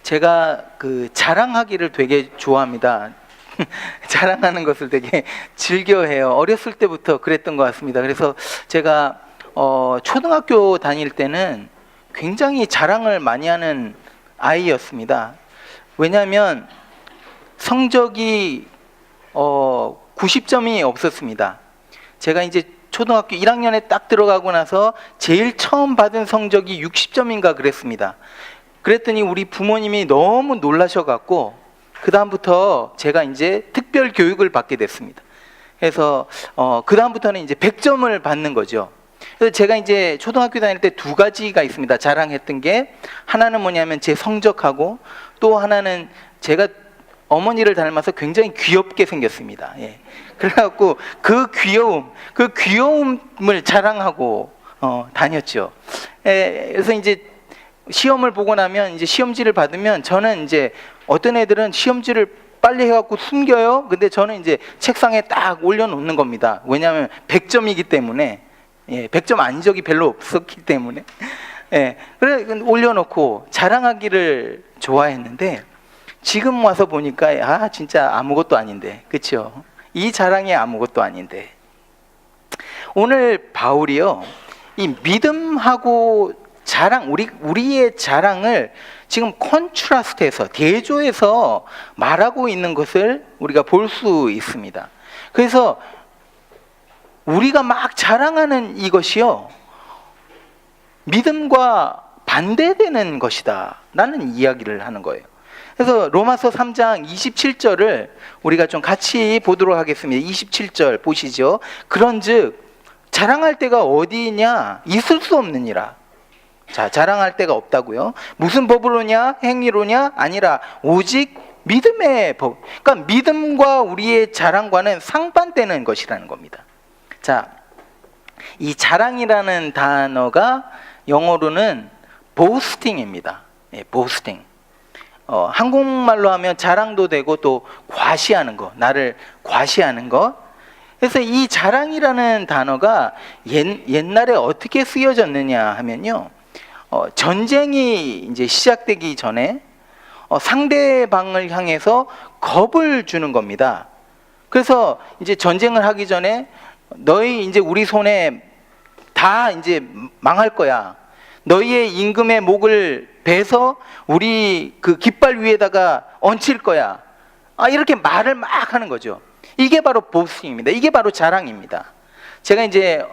제가 그 자랑하기를 되게 좋아합니다. 자랑하는 것을 되게 즐겨해요. 어렸을 때부터 그랬던 것 같습니다. 그래서 제가 초등학교 다닐 때는 굉장히 자랑을 많이 하는 아이였습니다. 왜냐하면 성적이 90점이 없었습니다. 제가 이제 초등학교 1학년에 딱 들어가고 나서 제일 처음 받은 성적이 60점인가 그랬습니다. 그랬더니 우리 부모님이 너무 놀라셔갖고 그 다음부터 제가 이제 특별 교육을 받게 됐습니다. 그래서 그 다음부터는 이제 100점을 받는 거죠. 그래서 제가 이제 초등학교 다닐 때 두 가지가 있습니다. 자랑했던 게, 하나는 뭐냐면 제 성적하고, 또 하나는 제가 어머니를 닮아서 굉장히 귀엽게 생겼습니다. 예. 그래갖고 그 귀여움을 자랑하고 다녔죠. 그래서 이제 시험을 보고 나면 이제 시험지를 받으면, 저는 이제 어떤 애들은 시험지를 빨리 해갖고 숨겨요. 근데 저는 이제 책상에 딱 올려놓는 겁니다. 왜냐하면 100점이기 때문에, 100점 아닌 적이 별로 없었기 때문에, 그래 올려놓고 자랑하기를 좋아했는데, 지금 와서 보니까 진짜 아무것도 아닌데, 그렇죠? 이 자랑이 아무것도 아닌데. 오늘 바울이요, 이 믿음하고 자랑, 우리의 자랑을 지금 컨트라스트해서, 대조해서 말하고 있는 것을 우리가 볼 수 있습니다. 그래서 우리가 막 자랑하는 이것이요, 믿음과 반대되는 것이다 라는 이야기를 하는 거예요. 그래서 로마서 3장 27절을 우리가 좀 같이 보도록 하겠습니다. 27절 보시죠. 그런즉 자랑할 데가 어디냐? 있을 수 없느니라. 자, 자랑할 데가 없다고요. 무슨 법으로냐? 행위로냐? 아니라 오직 믿음의 법. 그러니까 믿음과 우리의 자랑과는 상반되는 것이라는 겁니다. 자, 이 자랑이라는 단어가 영어로는 boasting입니다. boasting. 한국말로 하면 자랑도 되고 또 과시하는 거, 나를 과시하는 거. 그래서 이 자랑이라는 단어가 옛날에 어떻게 쓰여졌느냐 하면요, 전쟁이 이제 시작되기 전에 상대방을 향해서 겁을 주는 겁니다. 그래서 이제 전쟁을 하기 전에 너희 이제 우리 손에 다 이제 망할 거야. 너희의 임금의 목을 베서 우리 그 깃발 위에다가 얹힐 거야. 이렇게 말을 막 하는 거죠. 이게 바로 보스팅입니다. 이게 바로 자랑입니다. 제가 이제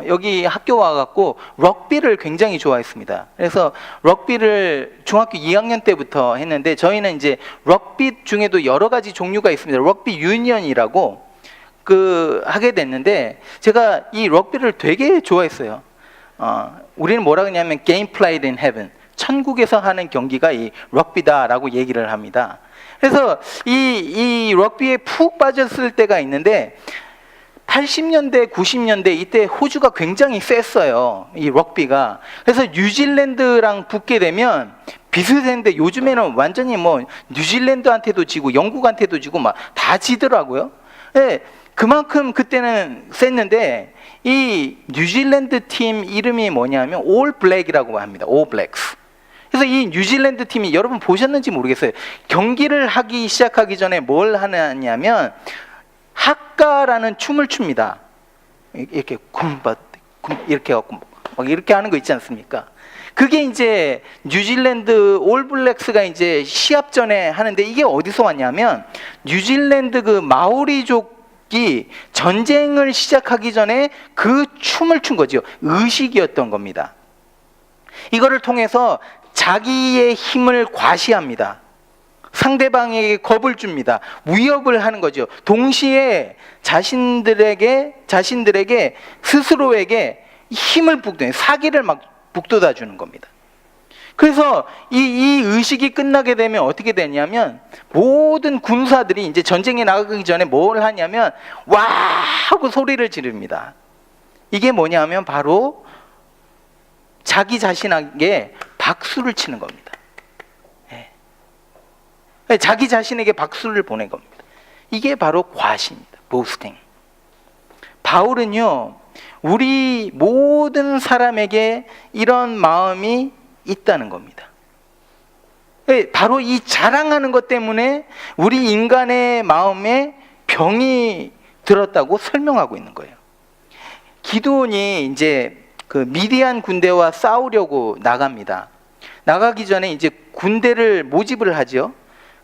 여기 학교 와갖고 럭비를 굉장히 좋아했습니다. 그래서 럭비를 중학교 2학년 때부터 했는데, 저희는 이제 럭비 중에도 여러 가지 종류가 있습니다. 럭비 유니언이라고 하게 됐는데, 제가 이 럭비를 되게 좋아했어요. 우리는 뭐라 그러냐면 Game Played in Heaven, 천국에서 하는 경기가 이 럭비다라고 얘기를 합니다. 그래서 이 럭비에 푹 빠졌을 때가 있는데, 80년대, 90년대 이때 호주가 굉장히 셌어요, 이 럭비가. 그래서 뉴질랜드랑 붙게 되면 비슷했는데, 요즘에는 완전히 뭐 뉴질랜드한테도 지고 영국한테도 지고 막 다 지더라고요. 그만큼 그때는 셌는데, 이 뉴질랜드 팀 이름이 뭐냐면 올 블랙이라고 합니다. 올 블랙스. 그래서 이 뉴질랜드 팀이, 여러분 보셨는지 모르겠어요. 경기를 하기 시작하기 전에 뭘 하냐면 하카라는 춤을 춥니다. 이렇게 이렇게 갖고 막 이렇게 하는 거 있지 않습니까? 그게 이제 뉴질랜드 올 블랙스가 이제 시합 전에 하는데, 이게 어디서 왔냐면 뉴질랜드 그 마오리족이 전쟁을 시작하기 전에 그 춤을 춘 거죠. 의식이었던 겁니다. 이거를 통해서 자기의 힘을 과시합니다. 상대방에게 겁을 줍니다. 위협을 하는 거죠. 동시에 자신들에게 스스로에게 힘을 사기를 막 북돋아 주는 겁니다. 그래서 이 의식이 끝나게 되면 어떻게 되냐면, 모든 군사들이 이제 전쟁에 나가기 전에 뭘 하냐면 와 하고 소리를 지릅니다. 이게 뭐냐면 바로 자기 자신에게 박수를 치는 겁니다. 자기 자신에게 박수를 보낸 겁니다. 이게 바로 과시입니다. 보스팅. 바울은요, 우리 모든 사람에게 이런 마음이 있다는 겁니다. 바로 이 자랑하는 것 때문에 우리 인간의 마음에 병이 들었다고 설명하고 있는 거예요. 기드온이 이제 그 미디안 군대와 싸우려고 나갑니다. 나가기 전에 이제 군대를 모집을 하죠.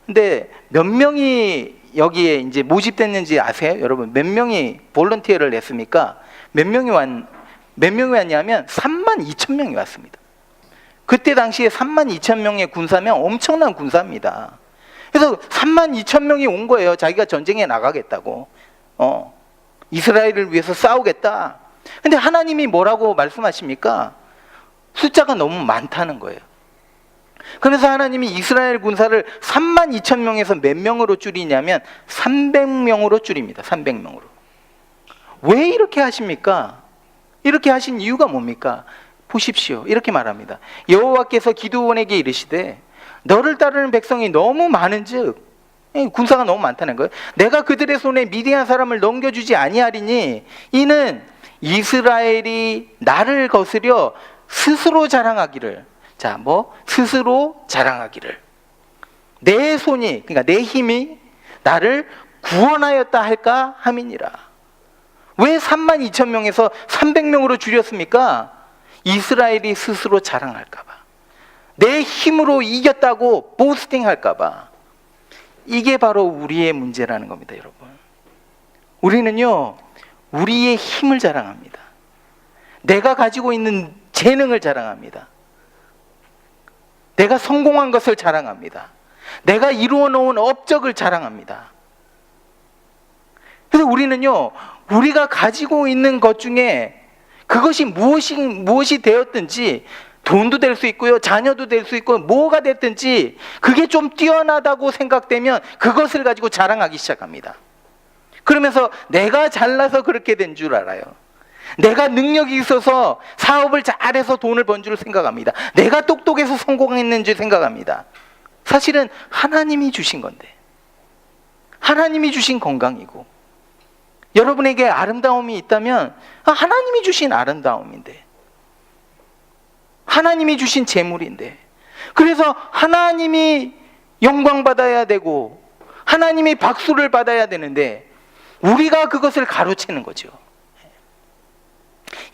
근데 몇 명이 여기에 이제 모집됐는지 아세요? 여러분, 몇 명이 볼런티어를 냈습니까? 몇 명이 왔냐면 32,000명이 왔습니다. 그때 당시에 32,000명의 군사면 엄청난 군사입니다. 그래서 32,000명이 온 거예요. 자기가 전쟁에 나가겠다고. 이스라엘을 위해서 싸우겠다. 근데 하나님이 뭐라고 말씀하십니까? 숫자가 너무 많다는 거예요. 그래서 하나님이 이스라엘 군사를 32,000명에서 몇 명으로 줄이냐면 300명으로 줄입니다. 300명으로. 왜 이렇게 하십니까? 이렇게 하신 이유가 뭡니까? 보십시오. 이렇게 말합니다. 여호와께서 기드온에게 이르시되 너를 따르는 백성이 너무 많은즉, 군사가 너무 많다는 거예요. 내가 그들의 손에 미디안 사람을 넘겨주지 아니하리니 이는 이스라엘이 나를 거스려 스스로 자랑하기를, 스스로 자랑하기를, 내 손이, 그러니까 내 힘이 나를 구원하였다 할까 함이니라. 왜 32,000명에서 300명으로 줄였습니까? 이스라엘이 스스로 자랑할까봐, 내 힘으로 이겼다고 보스팅 할까봐. 이게 바로 우리의 문제라는 겁니다, 여러분. 우리는요, 우리의 힘을 자랑합니다. 내가 가지고 있는 재능을 자랑합니다. 내가 성공한 것을 자랑합니다. 내가 이루어 놓은 업적을 자랑합니다. 그래서 우리는요, 우리가 가지고 있는 것 중에 그것이 무엇이 되었든지, 돈도 될 수 있고요, 자녀도 될 수 있고, 뭐가 됐든지 그게 좀 뛰어나다고 생각되면 그것을 가지고 자랑하기 시작합니다. 그러면서 내가 잘나서 그렇게 된 줄 알아요. 내가 능력이 있어서 사업을 잘해서 돈을 번 줄 생각합니다. 내가 똑똑해서 성공했는 줄 생각합니다. 사실은 하나님이 주신 건데, 하나님이 주신 건강이고, 여러분에게 아름다움이 있다면 하나님이 주신 아름다움인데, 하나님이 주신 재물인데, 그래서 하나님이 영광 받아야 되고 하나님이 박수를 받아야 되는데 우리가 그것을 가로채는 거죠.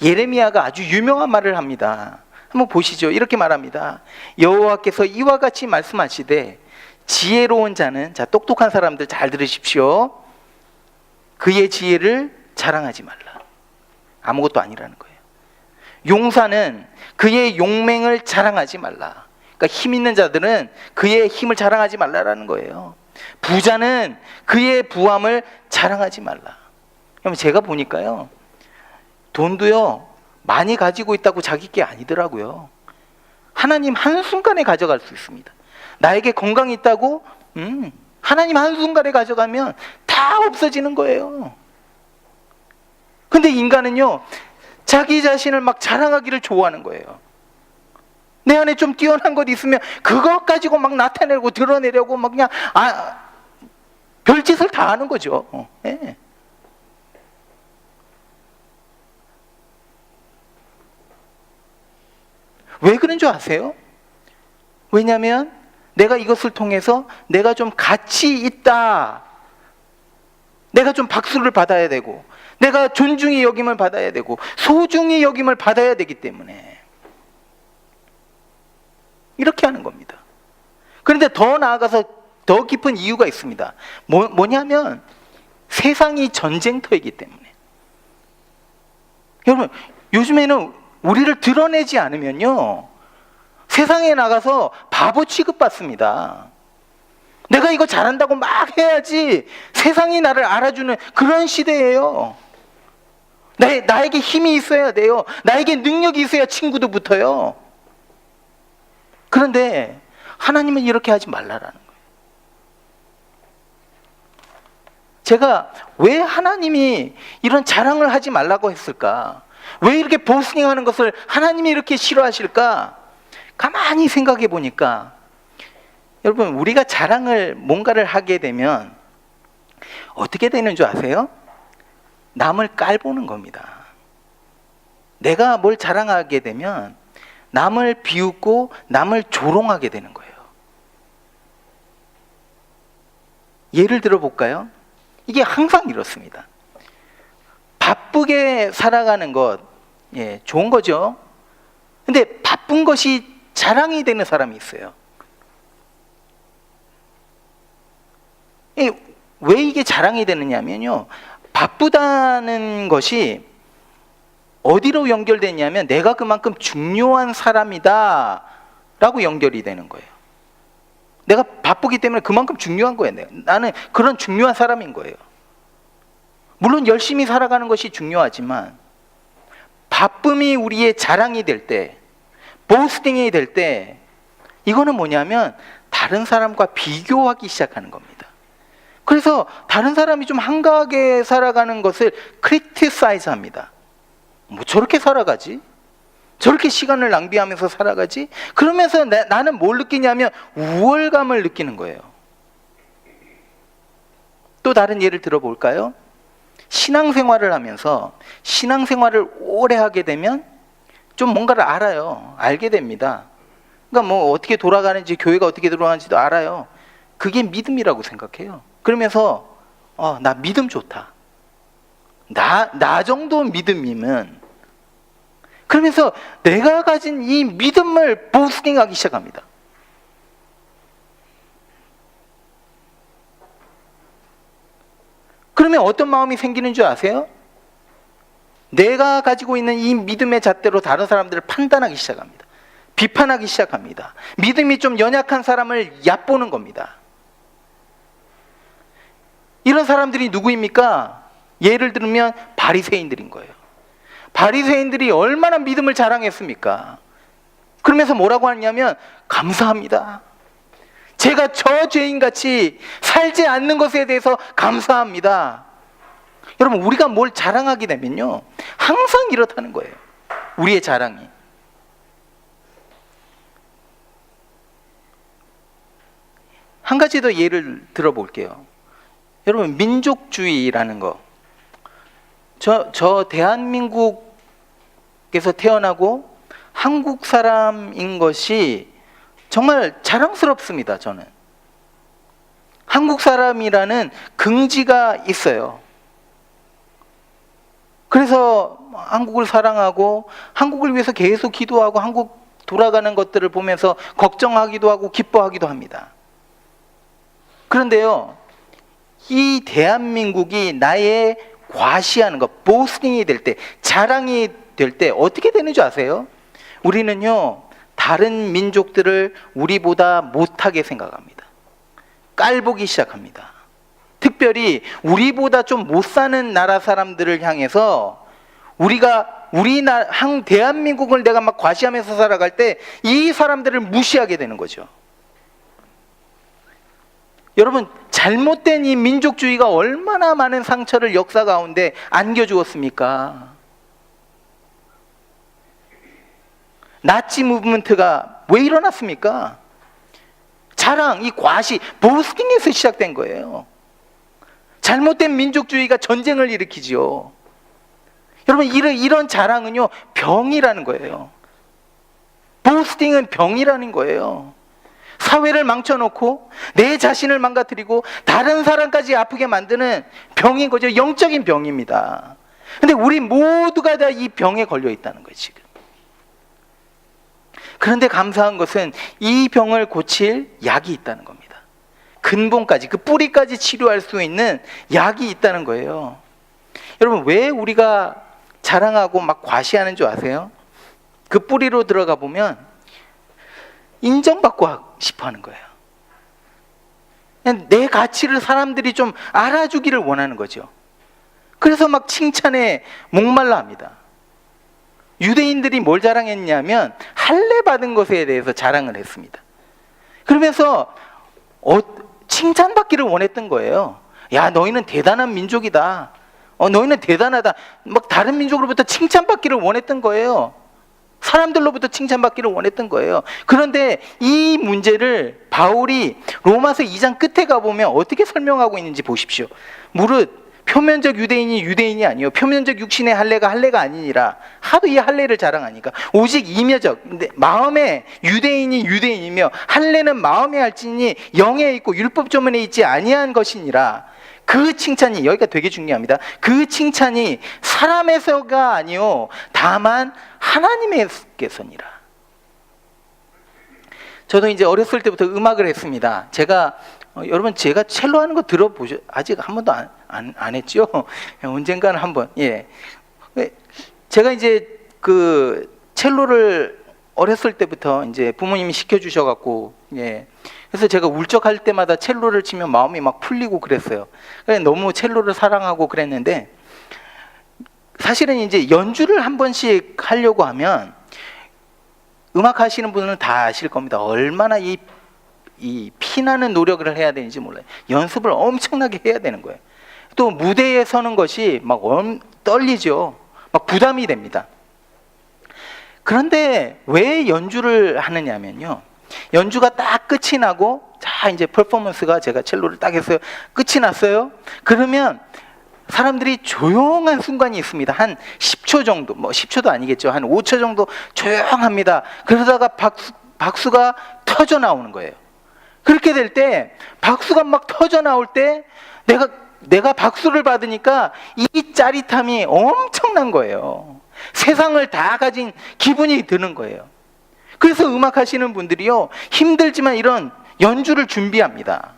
예레미야가 아주 유명한 말을 합니다. 한번 보시죠. 이렇게 말합니다. 여호와께서 이와 같이 말씀하시되 지혜로운 자는, 똑똑한 사람들 잘 들으십시오. 그의 지혜를 자랑하지 말라. 아무것도 아니라는 거예요. 용사는 그의 용맹을 자랑하지 말라. 그러니까 힘 있는 자들은 그의 힘을 자랑하지 말라라는 거예요. 부자는 그의 부함을 자랑하지 말라. 그럼 제가 보니까요, 돈도요, 많이 가지고 있다고 자기 게 아니더라고요. 하나님 한순간에 가져갈 수 있습니다. 나에게 건강이 있다고 하나님 한순간에 가져가면 다 없어지는 거예요. 근데 인간은요, 자기 자신을 막 자랑하기를 좋아하는 거예요. 내 안에 좀 뛰어난 것 있으면 그것 가지고 막 나타내고 드러내려고 막 그냥 별짓을 다 하는 거죠. 네. 왜 그런 줄 아세요? 왜냐하면 내가 이것을 통해서 내가 좀 가치 있다, 내가 좀 박수를 받아야 되고, 내가 존중이 여김을 받아야 되고, 소중히 여김을 받아야 되기 때문에 이렇게 하는 겁니다. 그런데 더 나아가서 더 깊은 이유가 있습니다. 뭐냐면 세상이 전쟁터이기 때문에. 여러분, 요즘에는 우리를 드러내지 않으면요, 세상에 나가서 바보 취급받습니다. 내가 이거 잘한다고 막 해야지 세상이 나를 알아주는 그런 시대예요. 나에게 힘이 있어야 돼요. 나에게 능력이 있어야 친구도 붙어요. 그런데 하나님은 이렇게 하지 말라라는 거예요. 제가 왜 하나님이 이런 자랑을 하지 말라고 했을까? 왜 이렇게 보스팅하는 것을 하나님이 이렇게 싫어하실까? 가만히 생각해 보니까, 여러분, 우리가 자랑을 뭔가를 하게 되면 어떻게 되는 줄 아세요? 남을 깔보는 겁니다. 내가 뭘 자랑하게 되면 남을 비웃고 남을 조롱하게 되는 거예요. 예를 들어 볼까요? 이게 항상 이렇습니다. 바쁘게 살아가는 것, 좋은 거죠. 근데 바쁜 것이 자랑이 되는 사람이 있어요. 왜 이게 자랑이 되느냐면요, 바쁘다는 것이 어디로 연결되냐면 내가 그만큼 중요한 사람이다 라고 연결이 되는 거예요. 내가 바쁘기 때문에 그만큼 중요한 거예요. 나는 그런 중요한 사람인 거예요. 물론 열심히 살아가는 것이 중요하지만 바쁨이 우리의 자랑이 될 때, 보스팅이 될 때, 이거는 뭐냐면 다른 사람과 비교하기 시작하는 겁니다. 그래서 다른 사람이 좀 한가하게 살아가는 것을 크리티사이즈 합니다. 뭐 저렇게 살아가지? 저렇게 시간을 낭비하면서 살아가지? 그러면서 나는 뭘 느끼냐면 우월감을 느끼는 거예요. 또 다른 예를 들어볼까요? 신앙생활을 하면서 신앙생활을 오래 하게 되면 좀 뭔가를 알아요. 알게 됩니다. 그러니까 뭐 어떻게 돌아가는지, 교회가 어떻게 돌아가는지도 알아요. 그게 믿음이라고 생각해요. 그러면서 나 믿음 좋다. 나 정도 믿음이면, 그러면서 내가 가진 이 믿음을 보스팅하기 시작합니다. 그러면 어떤 마음이 생기는 줄 아세요? 내가 가지고 있는 이 믿음의 잣대로 다른 사람들을 판단하기 시작합니다. 비판하기 시작합니다. 믿음이 좀 연약한 사람을 얕보는 겁니다. 이런 사람들이 누구입니까? 예를 들면 바리새인들인 거예요. 바리새인들이 얼마나 믿음을 자랑했습니까? 그러면서 뭐라고 하냐면 감사합니다. 제가 저 죄인같이 살지 않는 것에 대해서 감사합니다. 여러분, 우리가 뭘 자랑하게 되면요, 항상 이렇다는 거예요. 우리의 자랑이. 한 가지 더 예를 들어볼게요. 여러분, 민족주의라는 거. 저 대한민국에서 태어나고 한국 사람인 것이 정말 자랑스럽습니다. 저는 한국 사람이라는 긍지가 있어요. 그래서 한국을 사랑하고 한국을 위해서 계속 기도하고 한국 돌아가는 것들을 보면서 걱정하기도 하고 기뻐하기도 합니다. 그런데요, 이 대한민국이 나의 과시하는 것, 보스팅이 될 때, 자랑이 될 때 어떻게 되는 줄 아세요? 우리는요, 다른 민족들을 우리보다 못하게 생각합니다. 깔보기 시작합니다. 특별히 우리보다 좀 못 사는 나라 사람들을 향해서 대한민국을 내가 막 과시하면서 살아갈 때 이 사람들을 무시하게 되는 거죠. 여러분, 잘못된 이 민족주의가 얼마나 많은 상처를 역사 가운데 안겨주었습니까? 나치 무브먼트가 왜 일어났습니까? 자랑, 이 과시, 보스팅에서 시작된 거예요. 잘못된 민족주의가 전쟁을 일으키지요. 여러분, 이런 자랑은요, 병이라는 거예요. 보스팅은 병이라는 거예요. 사회를 망쳐놓고 내 자신을 망가뜨리고 다른 사람까지 아프게 만드는 병인 거죠. 영적인 병입니다. 근데 우리 모두가 다 이 병에 걸려 있다는 거예요, 지금. 그런데 감사한 것은 이 병을 고칠 약이 있다는 겁니다. 근본까지, 그 뿌리까지 치료할 수 있는 약이 있다는 거예요. 여러분, 왜 우리가 자랑하고 막 과시하는 줄 아세요? 그 뿌리로 들어가 보면 인정받고 싶어 하는 거예요. 그냥 내 가치를 사람들이 좀 알아주기를 원하는 거죠. 그래서 막 칭찬에 목말라 합니다. 유대인들이 뭘 자랑했냐면 할례 받은 것에 대해서 자랑을 했습니다. 그러면서 칭찬받기를 원했던 거예요. 야, 너희는 대단한 민족이다. 너희는 대단하다. 막 다른 민족으로부터 칭찬받기를 원했던 거예요. 사람들로부터 칭찬받기를 원했던 거예요. 그런데 이 문제를 바울이 로마서 2장 끝에 가보면 어떻게 설명하고 있는지 보십시오. 무릇 표면적 유대인이 유대인이 아니요 표면적 육신의 할례가 할례가 아니니라. 하도 이 할례를 자랑하니까. 오직 임여적, 근데 마음에 유대인이 유대인이며 할례는 마음에 할지니 영에 있고 율법 조문에 있지 아니한 것이니라. 그 칭찬이, 여기가 되게 중요합니다. 그 칭찬이 사람에서가 아니요 다만 하나님께서니라. 저도 이제 어렸을 때부터 음악을 했습니다. 여러분 제가 첼로 하는 거 들어보셨? 아직 한 번도 안 했죠? 언젠가는 한번. 예. 제가 이제 그 첼로를 어렸을 때부터 이제 부모님이 시켜주셔갖고, 예. 그래서 제가 울적할 때마다 첼로를 치면 마음이 막 풀리고 그랬어요. 그래서 너무 첼로를 사랑하고 그랬는데, 사실은 이제 연주를 한 번씩 하려고 하면 음악 하시는 분은 다 아실 겁니다. 얼마나 이 피나는 노력을 해야 되는지 몰라요. 연습을 엄청나게 해야 되는 거예요. 또 무대에 서는 것이 막 떨리죠. 막 부담이 됩니다. 그런데 왜 연주를 하느냐면요, 연주가 딱 끝이 나고, 자 이제 퍼포먼스가, 제가 첼로를 딱 했어요. 끝이 났어요. 그러면 사람들이 조용한 순간이 있습니다. 한 10초 정도, 뭐 10초도 아니겠죠. 한 5초 정도 조용합니다. 그러다가 박수가 터져 나오는 거예요. 그렇게 될 때, 박수가 막 터져 나올 때 내가 박수를 받으니까 이 짜릿함이 엄청난 거예요. 세상을 다 가진 기분이 드는 거예요. 그래서 음악 하시는 분들이요, 힘들지만 이런 연주를 준비합니다.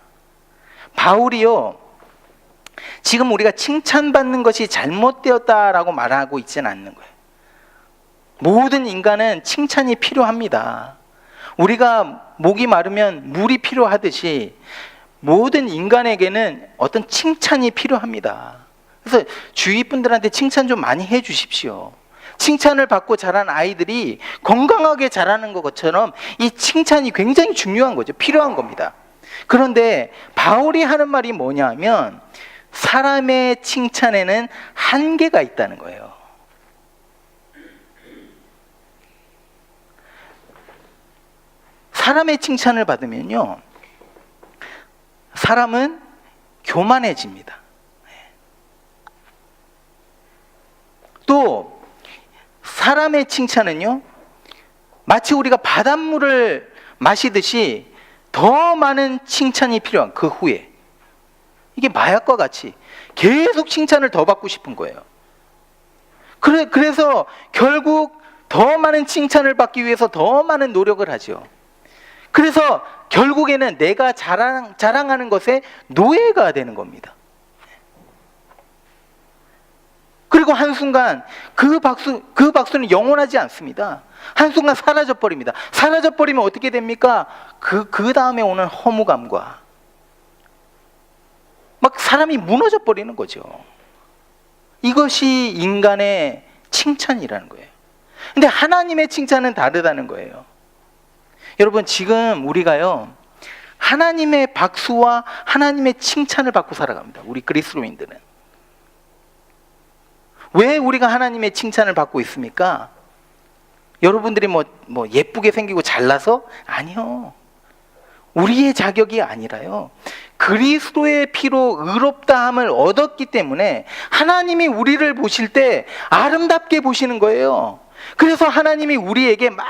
바울이요, 지금 우리가 칭찬받는 것이 잘못되었다라고 말하고 있지는 않는 거예요. 모든 인간은 칭찬이 필요합니다. 우리가 목이 마르면 물이 필요하듯이 모든 인간에게는 어떤 칭찬이 필요합니다. 그래서 주위 분들한테 칭찬 좀 많이 해 주십시오. 칭찬을 받고 자란 아이들이 건강하게 자라는 것처럼 이 칭찬이 굉장히 중요한 거죠. 필요한 겁니다. 그런데 바울이 하는 말이 뭐냐면, 사람의 칭찬에는 한계가 있다는 거예요. 사람의 칭찬을 받으면요, 사람은 교만해집니다. 또 사람의 칭찬은요, 마치 우리가 바닷물을 마시듯이 더 많은 칭찬이 필요한 그 후에, 이게 마약과 같이 계속 칭찬을 더 받고 싶은 거예요. 그래서 결국 더 많은 칭찬을 받기 위해서 더 많은 노력을 하죠. 그래서 결국에는 내가 자랑하는 것에 노예가 되는 겁니다. 그리고 한순간 그 박수는 영원하지 않습니다. 한순간 사라져 버립니다. 사라져 버리면 어떻게 됩니까? 그 다음에 오는 허무감과 막 사람이 무너져 버리는 거죠. 이것이 인간의 칭찬이라는 거예요. 근데 하나님의 칭찬은 다르다는 거예요. 여러분, 지금 우리가요, 하나님의 박수와 하나님의 칭찬을 받고 살아갑니다. 우리 그리스도인들은. 왜 우리가 하나님의 칭찬을 받고 있습니까? 여러분들이 뭐 예쁘게 생기고 잘나서? 아니요. 우리의 자격이 아니라요, 그리스도의 피로 의롭다함을 얻었기 때문에 하나님이 우리를 보실 때 아름답게 보시는 거예요. 그래서 하나님이 우리에게 막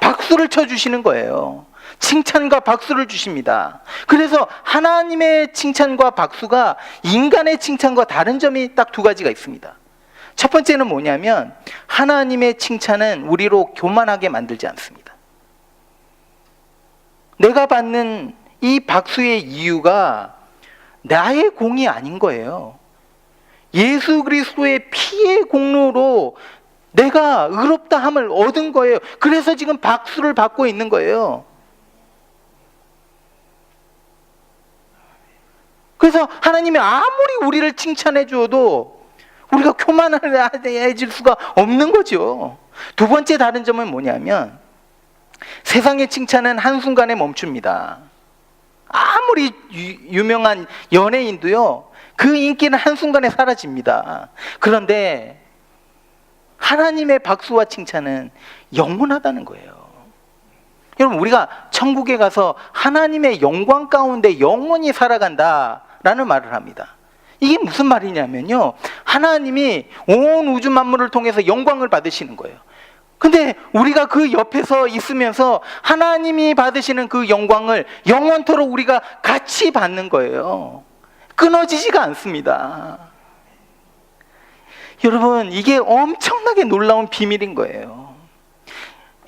박수를 쳐주시는 거예요. 칭찬과 박수를 주십니다. 그래서 하나님의 칭찬과 박수가 인간의 칭찬과 다른 점이 딱 두 가지가 있습니다. 첫 번째는 뭐냐면, 하나님의 칭찬은 우리로 교만하게 만들지 않습니다. 내가 받는 이 박수의 이유가 나의 공이 아닌 거예요. 예수 그리스도의 피의 공로로 내가 의롭다함을 얻은 거예요. 그래서 지금 박수를 받고 있는 거예요. 그래서 하나님이 아무리 우리를 칭찬해 줘도 우리가 교만해질 수가 없는 거죠. 두 번째 다른 점은 뭐냐면, 세상의 칭찬은 한순간에 멈춥니다. 아무리 유명한 연예인도요, 그 인기는 한순간에 사라집니다. 그런데 하나님의 박수와 칭찬은 영원하다는 거예요. 여러분, 우리가 천국에 가서 하나님의 영광 가운데 영원히 살아간다라는 말을 합니다. 이게 무슨 말이냐면요, 하나님이 온 우주 만물을 통해서 영광을 받으시는 거예요. 근데 우리가 그 옆에서 있으면서 하나님이 받으시는 그 영광을 영원토록 우리가 같이 받는 거예요. 끊어지지가 않습니다. 여러분, 이게 엄청나게 놀라운 비밀인 거예요.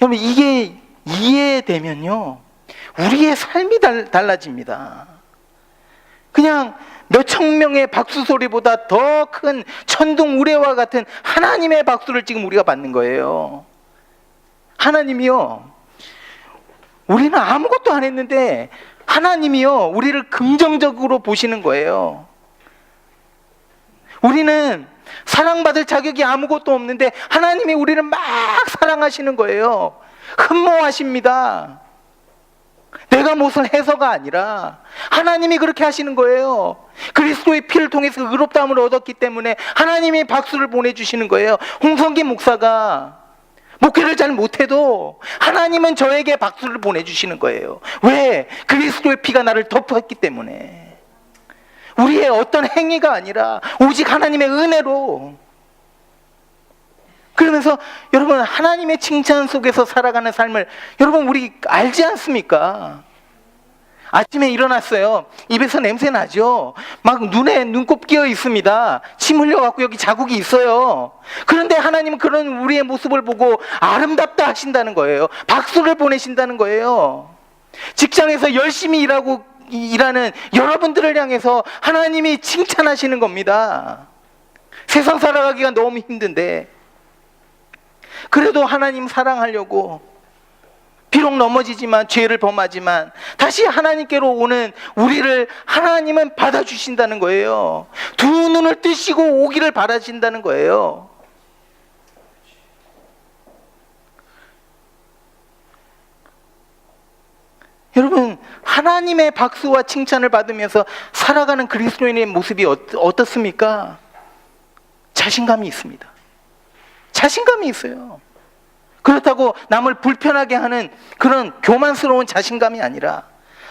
여러분, 이게 이해되면요, 우리의 삶이 달라집니다. 그냥 몇천 명의 박수 소리보다 더 큰 천둥 우레와 같은 하나님의 박수를 지금 우리가 받는 거예요. 하나님이요, 우리는 아무것도 안 했는데 하나님이요, 우리를 긍정적으로 보시는 거예요. 우리는 사랑받을 자격이 아무것도 없는데 하나님이 우리를 막 사랑하시는 거예요. 흠모하십니다. 내가 무슨 해서가 아니라 하나님이 그렇게 하시는 거예요. 그리스도의 피를 통해서 의롭다함을 얻었기 때문에 하나님이 박수를 보내주시는 거예요. 홍성기 목사가 목회를 잘 못해도 하나님은 저에게 박수를 보내주시는 거예요. 왜? 그리스도의 피가 나를 덮었기 때문에. 우리의 어떤 행위가 아니라 오직 하나님의 은혜로. 그러면서 여러분, 하나님의 칭찬 속에서 살아가는 삶을 여러분, 우리 알지 않습니까? 아침에 일어났어요. 입에서 냄새 나죠? 막 눈에 눈곱 끼어 있습니다. 침 흘려갖고 여기 자국이 있어요. 그런데 하나님은 그런 우리의 모습을 보고 아름답다 하신다는 거예요. 박수를 보내신다는 거예요. 직장에서 열심히 일하는 여러분들을 향해서 하나님이 칭찬하시는 겁니다. 세상 살아가기가 너무 힘든데 그래도 하나님 사랑하려고 비록 넘어지지만, 죄를 범하지만 다시 하나님께로 오는 우리를 하나님은 받아주신다는 거예요. 두 눈을 뜨시고 오기를 바라신다는 거예요. 여러분, 하나님의 박수와 칭찬을 받으면서 살아가는 그리스도인의 모습이 어떻습니까? 자신감이 있습니다. 자신감이 있어요. 그렇다고 남을 불편하게 하는 그런 교만스러운 자신감이 아니라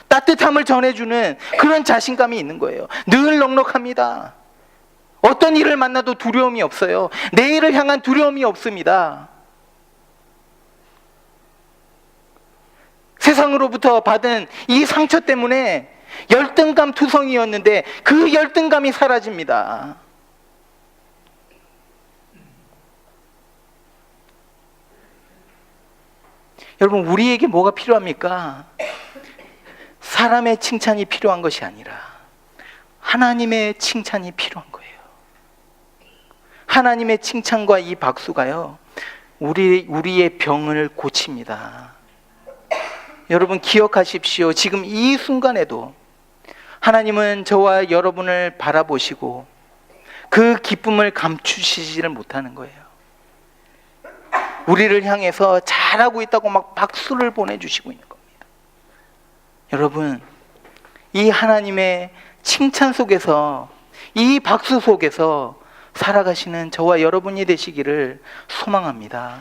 따뜻함을 전해주는 그런 자신감이 있는 거예요. 늘 넉넉합니다. 어떤 일을 만나도 두려움이 없어요. 내일을 향한 두려움이 없습니다. 세상으로부터 받은 이 상처 때문에 열등감 투성이었는데 그 열등감이 사라집니다. 여러분, 우리에게 뭐가 필요합니까? 사람의 칭찬이 필요한 것이 아니라 하나님의 칭찬이 필요한 거예요. 하나님의 칭찬과 이 박수가요, 우리의 병을 고칩니다. 여러분, 기억하십시오. 지금 이 순간에도 하나님은 저와 여러분을 바라보시고 그 기쁨을 감추시지를 못하는 거예요. 우리를 향해서 잘하고 있다고 막 박수를 보내주시고 있는 겁니다. 여러분, 이 하나님의 칭찬 속에서, 이 박수 속에서 살아가시는 저와 여러분이 되시기를 소망합니다.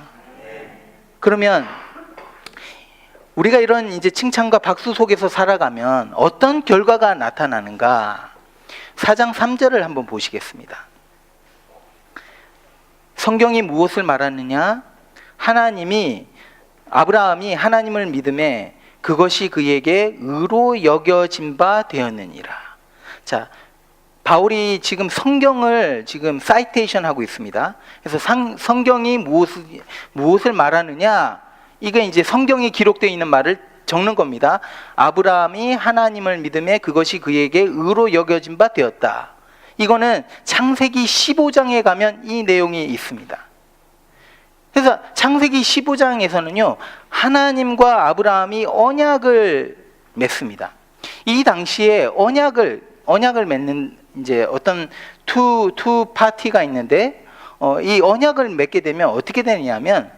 그러면 우리가 이런 이제 칭찬과 박수 속에서 살아가면 어떤 결과가 나타나는가? 4장 3절을 한번 보시겠습니다. 성경이 무엇을 말하느냐? 아브라함이 하나님을 믿음에 그것이 그에게 의로 여겨진 바 되었느니라. 자, 바울이 지금 성경을 지금 사이테이션 하고 있습니다. 그래서 성경이 무엇을 말하느냐? 이게 이제 성경에 기록되어 있는 말을 적는 겁니다. 아브라함이 하나님을 믿음에 그것이 그에게 의로 여겨진 바 되었다. 이거는 창세기 15장에 가면 이 내용이 있습니다. 그래서 창세기 15장에서는요, 하나님과 아브라함이 언약을 맺습니다. 이 당시에 언약을 맺는 이제 어떤 투 파티가 있는데, 이 언약을 맺게 되면 어떻게 되냐면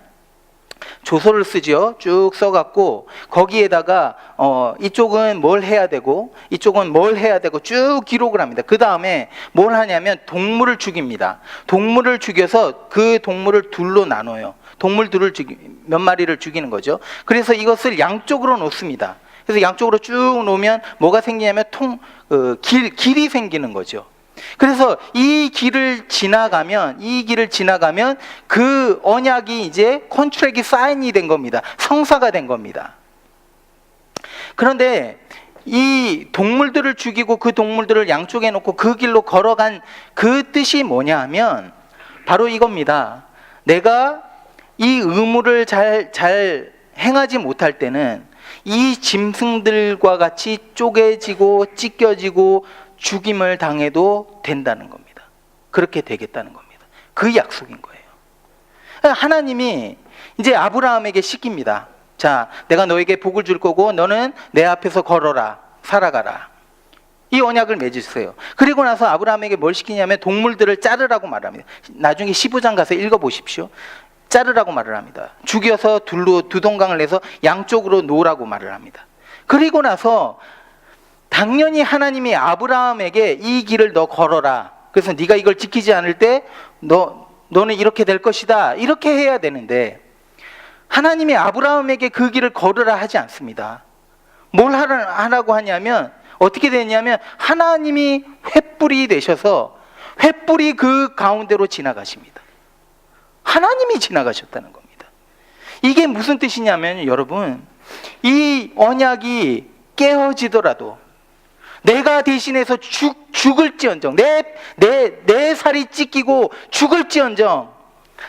조서를 쓰죠. 쭉 써갖고 거기에다가 이쪽은 뭘 해야 되고 이쪽은 뭘 해야 되고 쭉 기록을 합니다. 그 다음에 뭘 하냐면 동물을 죽입니다. 동물을 죽여서 그 동물을 둘로 나눠요. 동물 둘을 몇 마리를 죽이는 거죠. 그래서 이것을 양쪽으로 놓습니다. 그래서 양쪽으로 쭉 놓으면 뭐가 생기냐면 길이 생기는 거죠. 그래서 이 길을 지나가면 그 언약이 이제 컨트랙이 사인이 된 겁니다. 성사가 된 겁니다. 그런데 이 동물들을 죽이고 그 동물들을 양쪽에 놓고 그 길로 걸어간 그 뜻이 뭐냐 하면 바로 이겁니다. 내가 이 의무를 잘 행하지 못할 때는 이 짐승들과 같이 쪼개지고 찢겨지고 죽임을 당해도 된다는 겁니다. 그렇게 되겠다는 겁니다. 그 약속인 거예요. 하나님이 이제 아브라함에게 시킵니다. 자, 내가 너에게 복을 줄 거고 너는 내 앞에서 걸어라, 살아가라. 이 언약을 맺으세요. 그리고 나서 아브라함에게 뭘 시키냐면 동물들을 자르라고 말합니다. 나중에 15장 가서 읽어보십시오. 자르라고 말을 합니다. 죽여서 둘로 두 동강을 내서 양쪽으로 놓으라고 말을 합니다. 그리고 나서 당연히 하나님이 아브라함에게 이 길을 너 걸어라. 그래서 네가 이걸 지키지 않을 때 너는 이렇게 될 것이다. 이렇게 해야 되는데 하나님이 아브라함에게 그 길을 걸으라 하지 않습니다. 뭘 하라고 하냐면 어떻게 되냐면 하나님이 횃불이 되셔서 횃불이 그 가운데로 지나가십니다. 하나님이 지나가셨다는 겁니다. 이게 무슨 뜻이냐면 여러분, 이 언약이 깨어지더라도 내가 대신해서 죽을지언정, 내 살이 찢기고 죽을지언정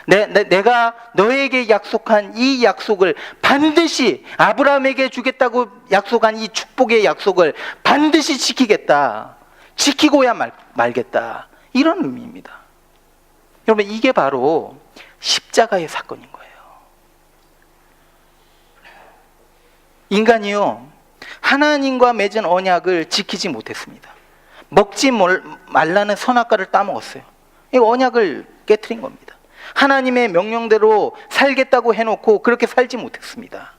내가 너에게 약속한 이 약속을 반드시, 아브라함에게 주겠다고 약속한 이 축복의 약속을 반드시 지키겠다. 지키고야 말겠다. 이런 의미입니다. 여러분, 이게 바로 십자가의 사건인 거예요. 인간이요, 하나님과 맺은 언약을 지키지 못했습니다. 먹지 말라는 선악과를 따먹었어요. 이 언약을 깨트린 겁니다. 하나님의 명령대로 살겠다고 해놓고 그렇게 살지 못했습니다.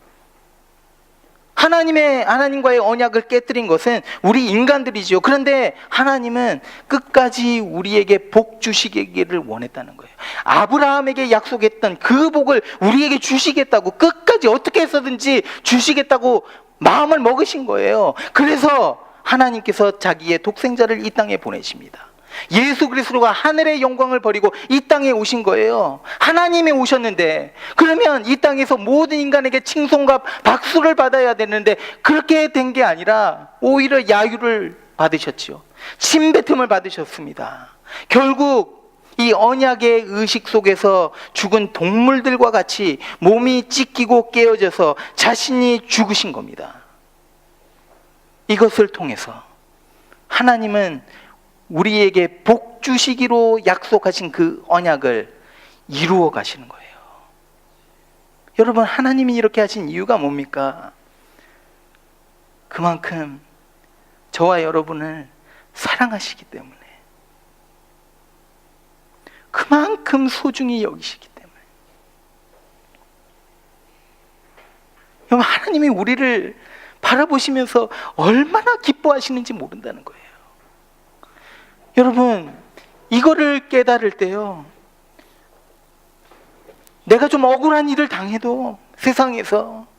하나님과의 언약을 깨트린 것은 우리 인간들이죠. 그런데 하나님은 끝까지 우리에게 복 주시기를 원했다는 거예요. 아브라함에게 약속했던 그 복을 우리에게 주시겠다고, 끝까지 어떻게 해서든지 주시겠다고 마음을 먹으신 거예요. 그래서 하나님께서 자기의 독생자를 이 땅에 보내십니다. 예수 그리스도가 하늘의 영광을 버리고 이 땅에 오신 거예요. 하나님이 오셨는데, 그러면 이 땅에서 모든 인간에게 칭송과 박수를 받아야 되는데 그렇게 된 게 아니라 오히려 야유를 받으셨죠. 침뱉음을 받으셨습니다. 결국 이 언약의 의식 속에서 죽은 동물들과 같이 몸이 찢기고 깨어져서 자신이 죽으신 겁니다. 이것을 통해서 하나님은 우리에게 복 주시기로 약속하신 그 언약을 이루어 가시는 거예요. 여러분, 하나님이 이렇게 하신 이유가 뭡니까? 그만큼 저와 여러분을 사랑하시기 때문에, 그만큼 소중히 여기시기 때문에. 여러분, 하나님이 우리를 바라보시면서 얼마나 기뻐하시는지 모른다는 거예요. 여러분, 이거를 깨달을 때요, 내가 좀 억울한 일을 당해도 세상에서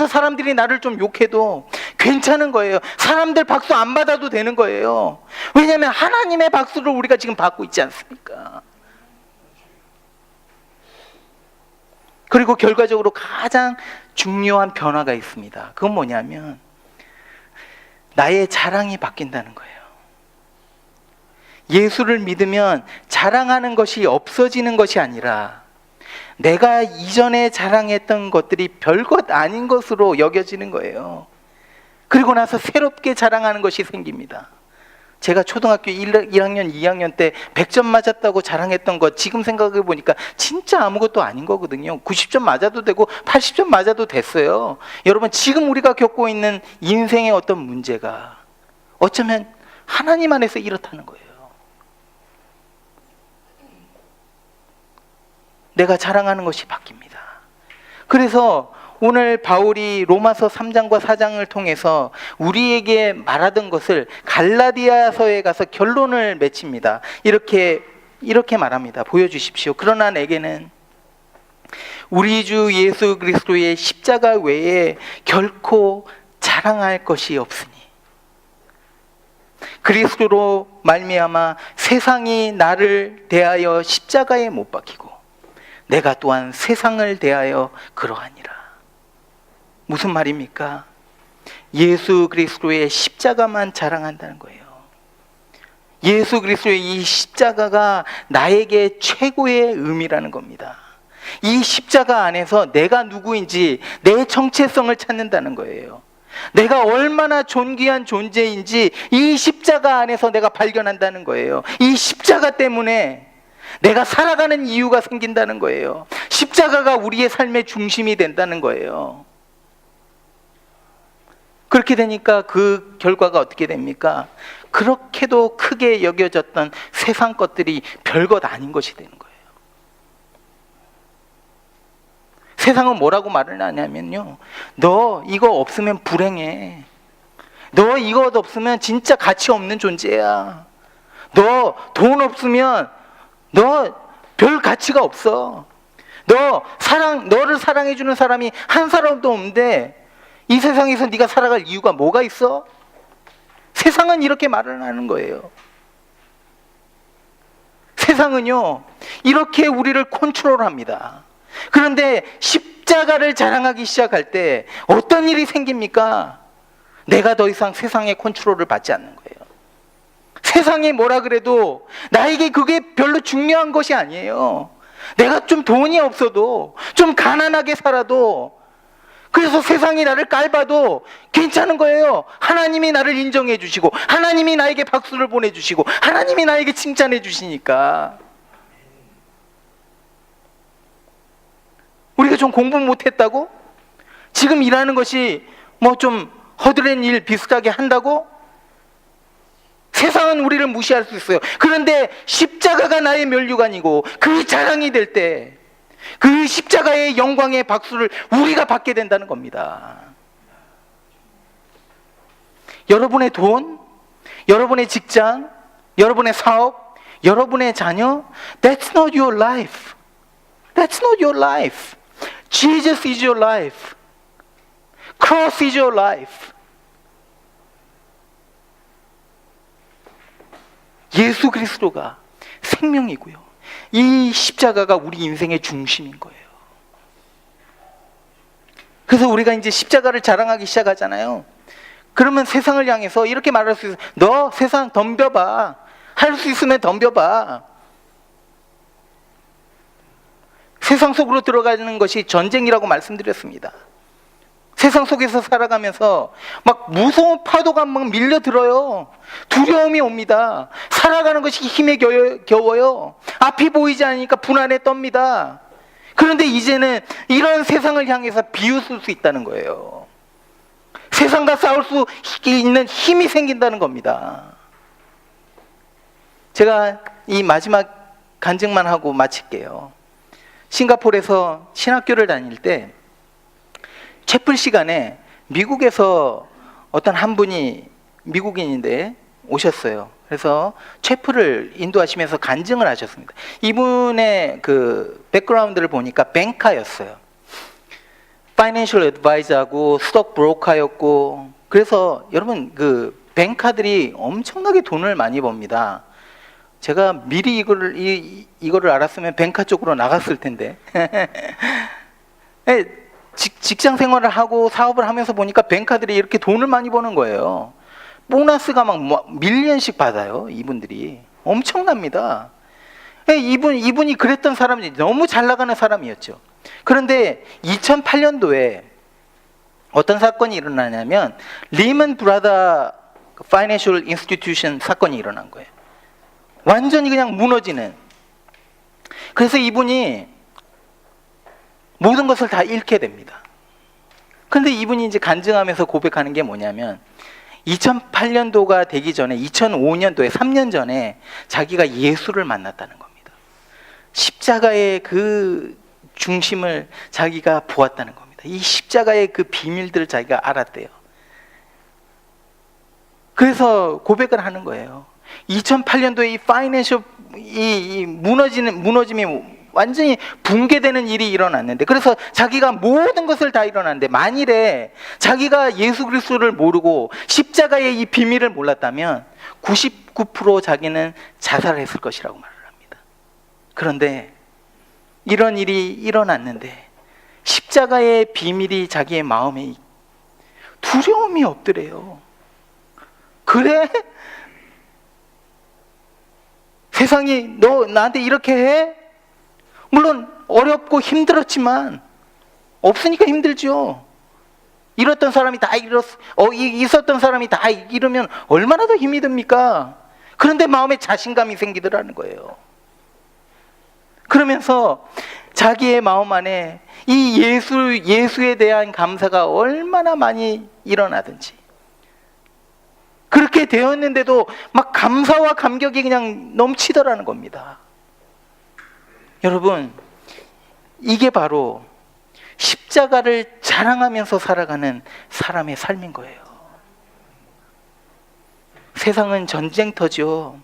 사람들이 나를 좀 욕해도 괜찮은 거예요. 사람들 박수 안 받아도 되는 거예요. 왜냐하면 하나님의 박수를 우리가 지금 받고 있지 않습니까? 그리고 결과적으로 가장 중요한 변화가 있습니다. 그건 뭐냐면 나의 자랑이 바뀐다는 거예요. 예수를 믿으면 자랑하는 것이 없어지는 것이 아니라 내가 이전에 자랑했던 것들이 별것 아닌 것으로 여겨지는 거예요. 그리고 나서 새롭게 자랑하는 것이 생깁니다. 제가 초등학교 1학년, 2학년 때 100점 맞았다고 자랑했던 것, 지금 생각해 보니까 진짜 아무것도 아닌 거거든요. 90점 맞아도 되고 80점 맞아도 됐어요. 여러분, 지금 우리가 겪고 있는 인생의 어떤 문제가 어쩌면 하나님 안에서 이렇다는 거예요. 내가 자랑하는 것이 바뀝니다. 그래서 오늘 바울이 로마서 3장과 4장을 통해서 우리에게 말하던 것을 갈라디아서에 가서 결론을 맺힙니다. 이렇게 말합니다. 보여주십시오. 그러나 내게는 우리 주 예수 그리스도의 십자가 외에 결코 자랑할 것이 없으니. 그리스도로 말미암아 세상이 나를 대하여 십자가에 못 박히고 내가 또한 세상을 대하여 그러하니라. 무슨 말입니까? 예수 그리스도의 십자가만 자랑한다는 거예요. 예수 그리스도의 이 십자가가 나에게 최고의 의미라는 겁니다. 이 십자가 안에서 내가 누구인지 내 정체성을 찾는다는 거예요. 내가 얼마나 존귀한 존재인지 이 십자가 안에서 내가 발견한다는 거예요. 이 십자가 때문에 내가 살아가는 이유가 생긴다는 거예요. 십자가가 우리의 삶의 중심이 된다는 거예요. 그렇게 되니까 그 결과가 어떻게 됩니까? 그렇게도 크게 여겨졌던 세상 것들이 별것 아닌 것이 되는 거예요. 세상은 뭐라고 말을 하냐면요, 너 이거 없으면 불행해. 너 이거 없으면 진짜 가치 없는 존재야. 너 돈 없으면 너 별 가치가 없어. 너를 사랑해주는 사람이 한 사람도 없는데 이 세상에서 네가 살아갈 이유가 뭐가 있어? 세상은 이렇게 말을 하는 거예요. 세상은요, 이렇게 우리를 컨트롤합니다. 그런데 십자가를 자랑하기 시작할 때 어떤 일이 생깁니까? 내가 더 이상 세상의 컨트롤을 받지 않는 거예요. 세상이 뭐라 그래도 나에게 그게 별로 중요한 것이 아니에요. 내가 좀 돈이 없어도, 좀 가난하게 살아도, 그래서 세상이 나를 깔봐도 괜찮은 거예요. 하나님이 나를 인정해 주시고, 하나님이 나에게 박수를 보내주시고, 하나님이 나에게 칭찬해 주시니까. 우리가 좀 공부 못했다고? 지금 일하는 것이 뭐 좀 허드렛 일 비슷하게 한다고? 세상은 우리를 무시할 수 있어요. 그런데 십자가가 나의 면류관이고 그 자랑이 될 때 그 십자가의 영광의 박수를 우리가 받게 된다는 겁니다. 여러분의 돈, 여러분의 직장, 여러분의 사업, 여러분의 자녀, that's not your life. That's not your life. Jesus is your life. Cross is your life. 예수 그리스도가 생명이고요, 이 십자가가 우리 인생의 중심인 거예요. 그래서 우리가 이제 십자가를 자랑하기 시작하잖아요. 그러면 세상을 향해서 이렇게 말할 수 있어요. 너 세상 덤벼봐. 할 수 있으면 덤벼봐. 세상 속으로 들어가는 것이 전쟁이라고 말씀드렸습니다. 세상 속에서 살아가면서 막 무서운 파도가 막 밀려들어요. 두려움이 옵니다. 살아가는 것이 힘에 겨워요. 앞이 보이지 않으니까 불안에 떱니다. 그런데 이제는 이런 세상을 향해서 비웃을 수 있다는 거예요. 세상과 싸울 수 있는 힘이 생긴다는 겁니다. 제가 이 마지막 간증만 하고 마칠게요. 싱가포르에서 신학교를 다닐 때 채플 시간에 미국에서 어떤 한 분이 미국인인데 오셨어요. 그래서 채플을 인도하시면서 간증을 하셨습니다. 이분의 그 백그라운드를 보니까 뱅커였어요. 파이낸셜 애드바이저하고 스톡 브로커였고, 그래서 여러분 그 뱅커들이 엄청나게 돈을 많이 법니다. 제가 미리 이거를 알았으면 뱅커 쪽으로 나갔을 텐데. 직장 생활을 하고 사업을 하면서 보니까 뱅커들이 이렇게 돈을 많이 버는 거예요. 보너스가 막 밀리언씩 받아요. 이분들이 엄청납니다. 이분이 그랬던 사람이 너무 잘 나가는 사람이었죠. 그런데 2008년도에 어떤 사건이 일어나냐면 리먼 브라더 파이낸셜 인스티튜션 사건이 일어난 거예요. 완전히 그냥 무너지는. 그래서 이분이 모든 것을 다 잃게 됩니다. 그런데 이분이 이제 간증하면서 고백하는 게 뭐냐면 2008년도가 되기 전에 2005년도에 3년 전에 자기가 예수를 만났다는 겁니다. 십자가의 그 중심을 자기가 보았다는 겁니다. 이 십자가의 그 비밀들을 자기가 알았대요. 그래서 고백을 하는 거예요. 2008년도에 이 파이낸셜 이 무너짐이 완전히 붕괴되는 일이 일어났는데, 그래서 자기가 모든 것을 다 일어났는데, 만일에 자기가 예수 그리스도를 모르고 십자가의 이 비밀을 몰랐다면 99% 자기는 자살했을 것이라고 말을 합니다. 그런데 이런 일이 일어났는데 십자가의 비밀이 자기의 마음에 두려움이 없더래요. 그래? 세상이 너 나한테 이렇게 해? 물론 어렵고 힘들었지만, 없으니까 힘들죠. 잃었던 사람이 다 있었던 사람이 다 잃으면 얼마나 더 힘이 듭니까? 그런데 마음에 자신감이 생기더라는 거예요. 그러면서 자기의 마음 안에 이 예수에 대한 감사가 얼마나 많이 일어나든지, 그렇게 되었는데도 막 감사와 감격이 그냥 넘치더라는 겁니다. 여러분, 이게 바로 십자가를 자랑하면서 살아가는 사람의 삶인 거예요. 세상은 전쟁터죠.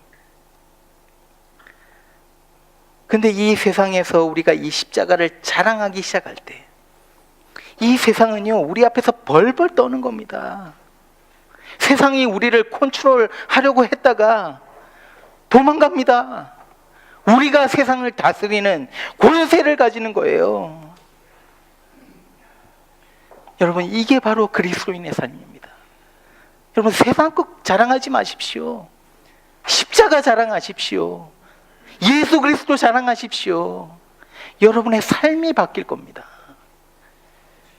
근데 이 세상에서 우리가 이 십자가를 자랑하기 시작할 때, 이 세상은요, 우리 앞에서 벌벌 떠는 겁니다. 세상이 우리를 컨트롤하려고 했다가 도망갑니다. 우리가 세상을 다스리는 권세를 가지는 거예요. 여러분, 이게 바로 그리스도인의 삶입니다. 여러분, 세상 꼭 자랑하지 마십시오. 십자가 자랑하십시오. 예수 그리스도 자랑하십시오. 여러분의 삶이 바뀔 겁니다.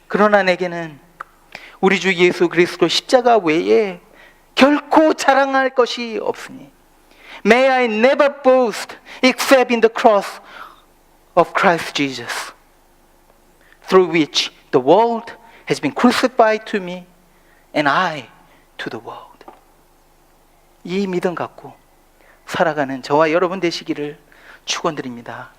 그러나 내게는 우리 주 예수 그리스도 십자가 외에 결코 자랑할 것이 없으니 May I never boast except in the cross of Christ Jesus, through which the world has been crucified to me and I to the world. 이 믿음 갖고 살아가는 저와 여러분 되시기를 축원드립니다.